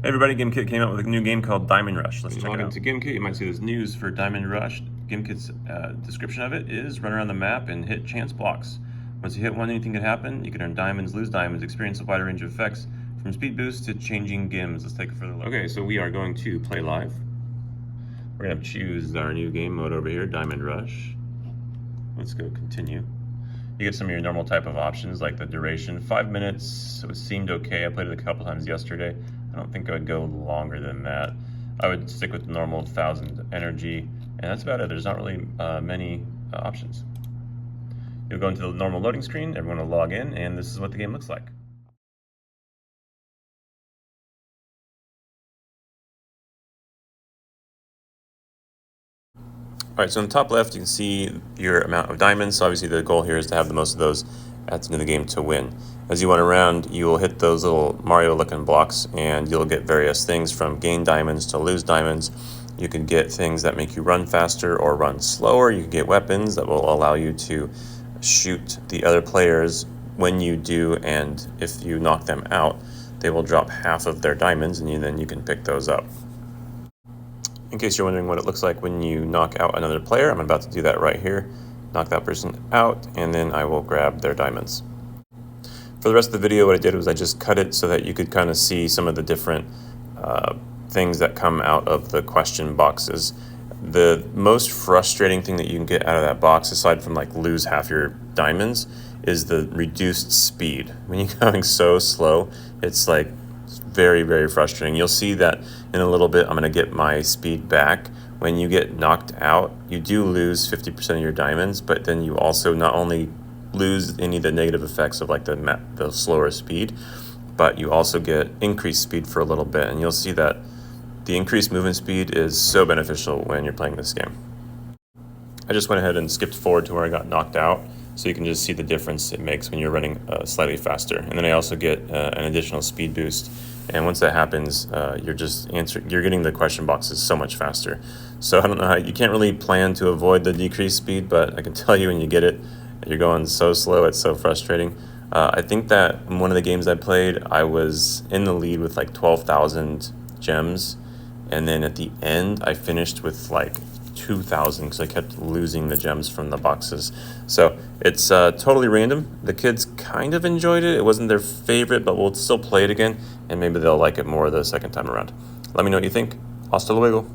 Hey everybody, Gimkit came out with a new game called Diamond Rush. Let's check it out. Log into Gimkit, you might see this news for Diamond Rush. Gimkit's description of it is run around the map and hit chance blocks. Once you hit one, anything can happen. You can earn diamonds, lose diamonds, experience a wide range of effects from speed boost to changing gims. Let's take a further look. Okay, so we are going to play live. We're gonna choose our new game mode over here, Diamond Rush. Let's go continue. You get some of your normal type of options like the duration, 5 minutes. It seemed okay. I played it a couple times yesterday. I don't think I would go longer than that. I would stick with the normal 1,000 energy, and that's about it. There's not really many options. You'll go into the normal loading screen, everyone will log in, and this is what the game looks like. All right, so in the top left, you can see your amount of diamonds. So obviously the goal here is to have the most of those at the end of the game to win. As you went around, you will hit those little Mario-looking blocks, and you'll get various things from gain diamonds to lose diamonds. You can get things that make you run faster or run slower. You can get weapons that will allow you to shoot the other players when you do, and if you knock them out, they will drop half of their diamonds, and then you can pick those up. In case you're wondering what it looks like when you knock out another player, I'm about to do that right here. Knock that person out, and then I will grab their diamonds. For the rest of the video, what I did was I just cut it so that you could kind of see some of the different things that come out of the question boxes. The most frustrating thing that you can get out of that box, aside from like lose half your diamonds, is the reduced speed. When you're going so slow, it's like very, very frustrating. You'll see that in a little bit. I'm going to get my speed back. When you get knocked out, you do lose 50% of your diamonds, but then you also not only lose any of the negative effects of like the slower speed, but you also get increased speed for a little bit, and you'll see that the increased movement speed is so beneficial when you're playing this game. I just went ahead and skipped forward to where I got knocked out, so you can just see the difference it makes when you're running slightly faster. And then I also get an additional speed boost. And once that happens, you're getting the question boxes so much faster. So I don't know how, you can't really plan to avoid the decreased speed, but I can tell you when you get it, you're going so slow, it's so frustrating. I think that in one of the games I played, I was in the lead with like 12,000 gems. And then at the end, I finished with like 2,000 because I kept losing the gems from the boxes. So it's totally random. The kids kind of enjoyed it. It wasn't their favorite, but we'll still play it again, and maybe they'll like it more the second time around. Let me know what you think. Hasta luego.